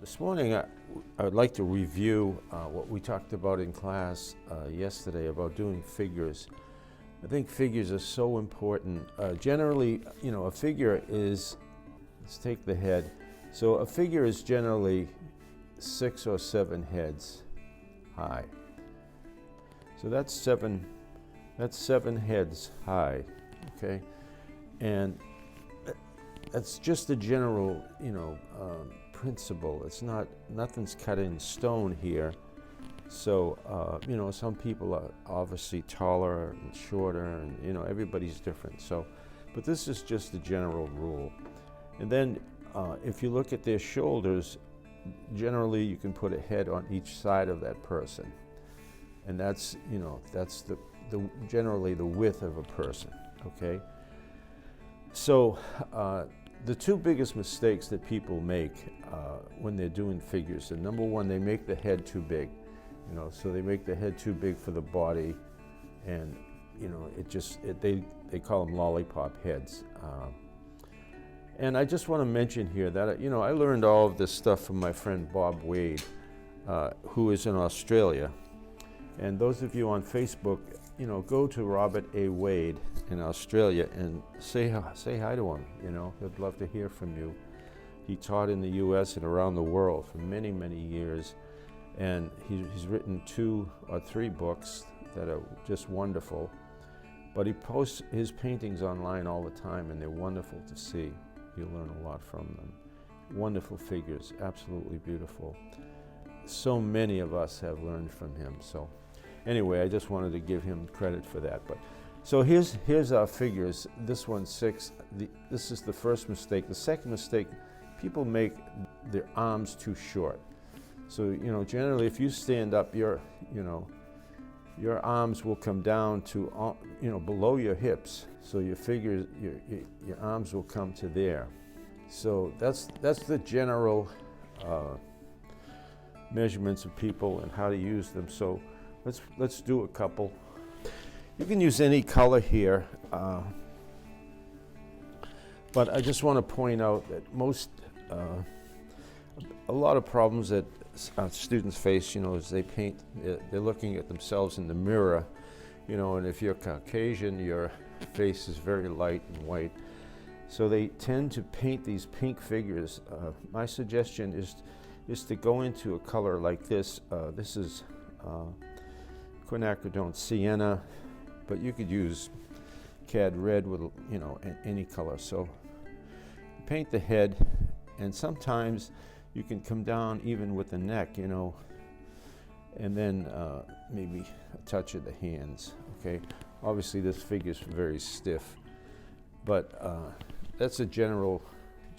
This morning I would like to review what we talked about in class yesterday about doing figures. I think figures are so important. Generally, a figure is, let's take the head. So a figure is generally 6 or 7 heads high. So that's seven heads high, okay? And that's just a general, principle. It's not, nothing's cut in stone here. So, some people are obviously taller and shorter, and everybody's different. So, but this is just a general rule. And then, if you look at their shoulders, generally you can put a head on each side of that person, and that's generally the width of a person. Okay. So. The two biggest mistakes that people make when they're doing figures, and number one, they make the head too big. So they make the head too big for the body, and they call them lollipop heads. And I just want to mention here that I learned all of this stuff from my friend Bob Wade, who is in Australia. And those of you on Facebook, go to Robert A. Wade in Australia and say hi to him. He'd love to hear from you. He taught in the U.S. and around the world for many, many years, and he's written 2 or 3 books that are just wonderful. But he posts his paintings online all the time, and they're wonderful to see. You learn a lot from them. Wonderful figures, absolutely beautiful. So many of us have learned from him. So. Anyway, I just wanted to give him credit for that. But so here's our figures. This one's 6. This is the first mistake. The second mistake, people make their arms too short. So generally, if you stand up, your arms will come down to below your hips. So your arms will come to there. So that's the general measurements of people and how to use them. So. Let's do a couple. You can use any color here, but I just want to point out that a lot of problems that students face, as they paint, they're looking at themselves in the mirror, and if you're Caucasian, your face is very light and white. So they tend to paint these pink figures. My suggestion is to go into a color like this. This is quinacridone sienna, but you could use cad red with any color. So paint the head, and sometimes you can come down even with the neck, and then maybe a touch of the hands. Okay, obviously this figure's very stiff, but that's a general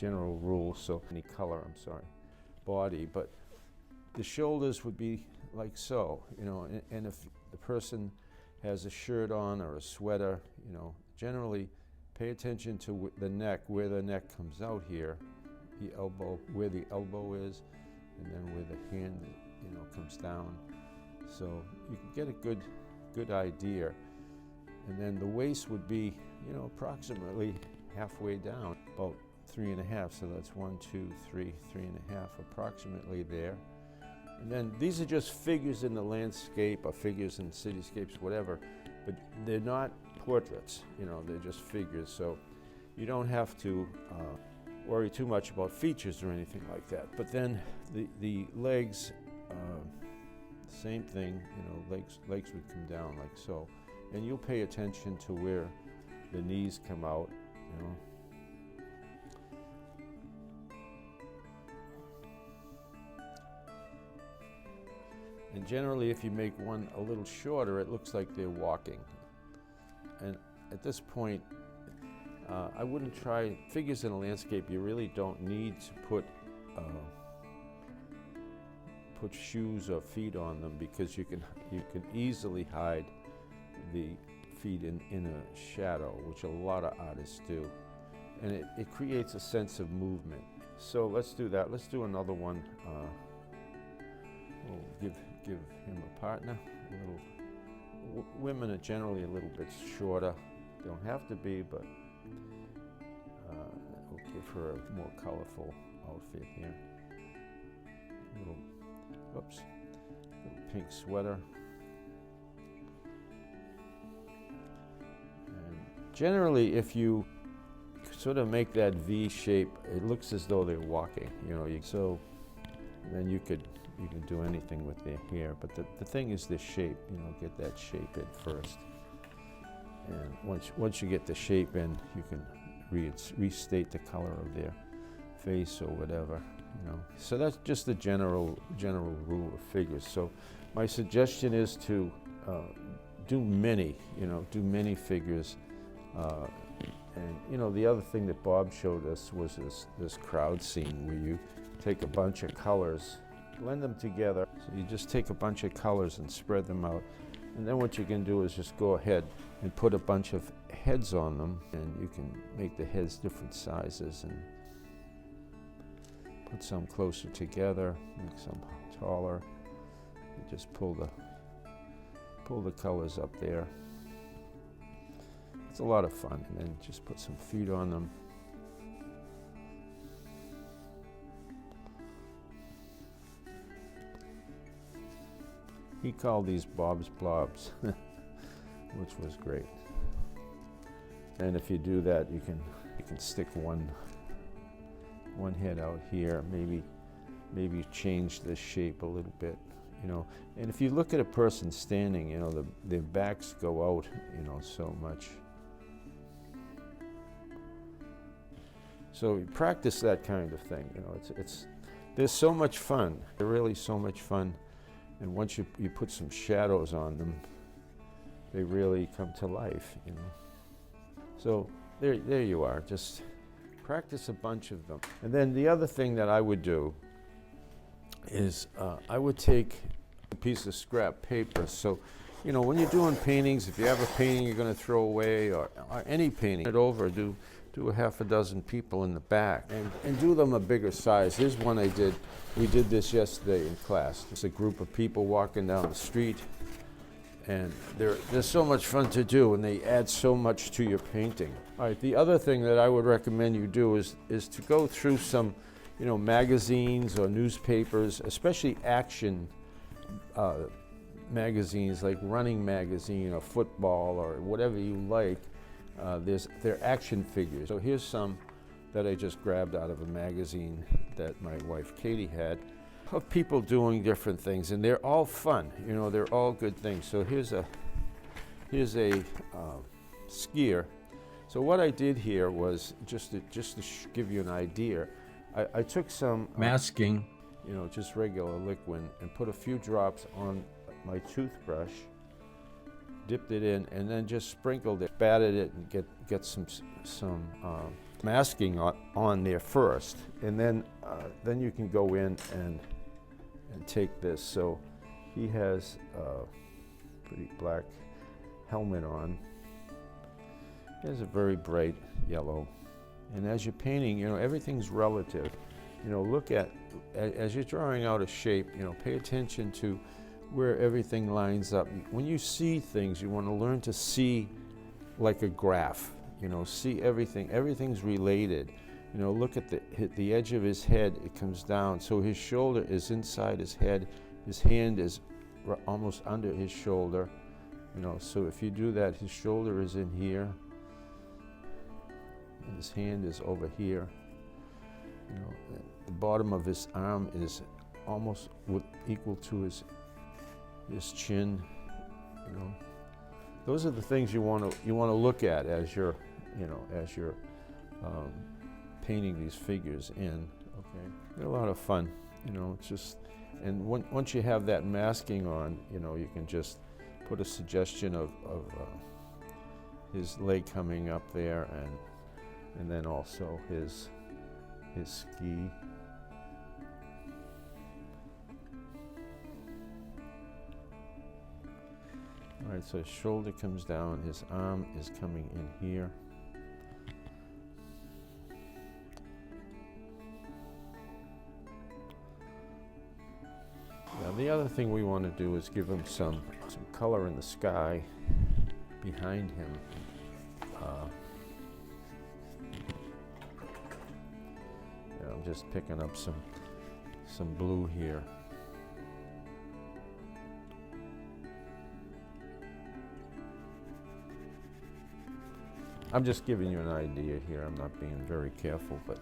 rule. So any color, body, but the shoulders would be like so, and if the person has a shirt on or a sweater, generally pay attention to the neck, where the neck comes out here, the elbow, where the elbow is, and then where the hand, comes down. So you can get a good idea. And then the waist would be, approximately halfway down, about 3.5. So that's 1, 2, 3, 3.5, approximately there. And then these are just figures in the landscape or figures in cityscapes, whatever, but they're not portraits, they're just figures. So you don't have to worry too much about features or anything like that. But then the legs, same thing, legs would come down like so. And you'll pay attention to where the knees come out, And generally, if you make one a little shorter, it looks like they're walking. And at this point, I wouldn't try figures in a landscape. You really don't need to put shoes or feet on them, because you can easily hide the feet in a shadow, which a lot of artists do, and it creates a sense of movement. So let's do that. Let's do another one. We'll give him a partner. Women are generally a little bit shorter. Don't have to be, but we'll give her a more colorful outfit here. little, oops, little pink sweater. And generally, if you sort of make that V shape, it looks as though they're walking, you know. So then you can do anything with their hair, but the thing is the shape, you know, get that shape in first. And once you get the shape in, you can restate the color of their face or whatever, you know. So that's just the general rule of figures. So my suggestion is to do many figures. And you know, the other thing that Bob showed us was this crowd scene where you take a bunch of colors, blend them together. So you just take a bunch of colors and spread them out. And then what you can do is just go ahead and put a bunch of heads on them, and you can make the heads different sizes and put some closer together, make some taller. You just pull the colors up there. It's a lot of fun, and then just put some feet on them. He called these Bob's Blobs, which was great. And if you do that, you can stick one head out here, maybe change the shape a little bit, you know. And if you look at a person standing, you know, their backs go out, you know, so much. So you practice that kind of thing, you know. There's so much fun. They're really so much fun. And once you put some shadows on them, they really come to life, you know. So there you are. Just practice a bunch of them. And then the other thing that I would do is I would take a piece of scrap paper. So, you know, when you're doing paintings, if you have a painting you're going to throw away, or any painting, it over, do a half a dozen people in the back and do them a bigger size. Here's one I did. We did this yesterday in class. It's a group of people walking down the street, and they're so much fun to do, and they add so much to your painting. All right, the other thing that I would recommend you do is to go through some, you know, magazines or newspapers, especially action magazines like Running Magazine or Football or whatever you like. They're action figures. So here's some that I just grabbed out of a magazine that my wife Katie had, of people doing different things, and they're all fun. You know, they're all good things. So here's a skier. So what I did here was just to give you an idea. I took some masking, you know, just regular liquid, and put a few drops on my toothbrush, dipped it in, and then just sprinkled it, batted it, and get some masking on there first, and then you can go in and take this. So he has a pretty black helmet on. He has a very bright yellow, and as you're painting, you know, everything's relative. You know, look at as you're drawing out a shape. You know, pay attention to where everything lines up. When you see things, you want to learn to see like a graph. You know, see everything. Everything's related. You know, look at the edge of his head. It comes down, so his shoulder is inside his head. His hand is almost under his shoulder. You know, so if you do that, his shoulder is in here, and his hand is over here. You know, the bottom of his arm is almost equal to his chin. You know, those are the things you want to look at as you're painting these figures in. Okay, they're a lot of fun. You know, it's just, and once you have that masking on, you know, you can just put a suggestion of his leg coming up there, and then also his ski. All right, so his shoulder comes down, his arm is coming in here. Now the other thing we want to do is give him some color in the sky behind him. I'm just picking up some some blue here. I'm just giving you an idea here. I'm not being very careful, but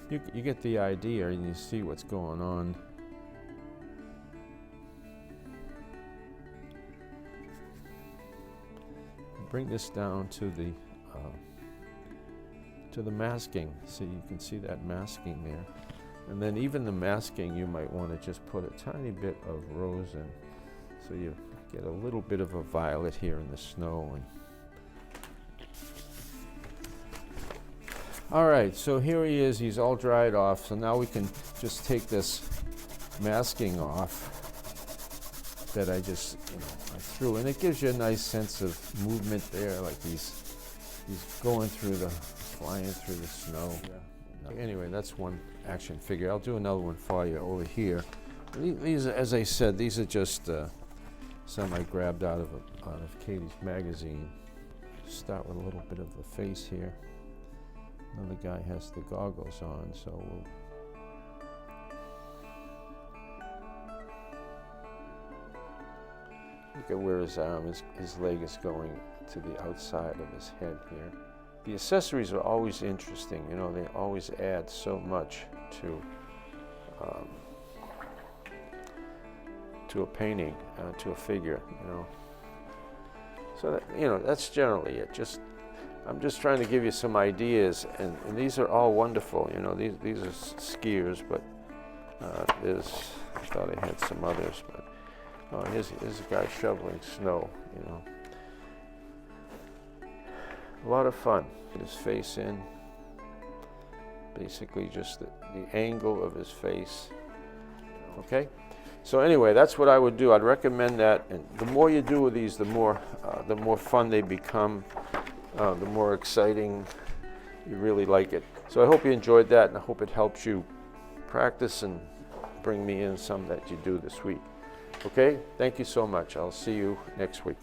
you get the idea and you see what's going on. Bring this down to the masking, so you can see that masking there. And then even the masking, you might want to just put a tiny bit of rose in, so you get a little bit of a violet here in the snow. And all right, so here he is. He's all dried off. So now we can just take this masking off that I just I threw, and it gives you a nice sense of movement there, like he's going through flying through the snow. Yeah. Anyway, that's one action figure. I'll do another one for you over here. These, as I said, these are just some I grabbed out of Katie's magazine. Start with a little bit of the face here. Another guy has the goggles on, so we'll look at where his arm is, his leg is going to the outside of his head here. The accessories are always interesting, you know, they always add so much to a painting, to a figure, you know. So that, you know, that's generally it. I'm just trying to give you some ideas, and these are all wonderful, you know. These are skiers, but I thought I had some others, but here's a guy shoveling snow, you know. A lot of fun. Get his face in. Basically just the angle of his face. Okay? So anyway, that's what I would do. I'd recommend that. And the more you do with these, the more fun they become, the more exciting. You really like it. So I hope you enjoyed that, and I hope it helps you practice and bring me in some that you do this week. Okay? Thank you so much. I'll see you next week.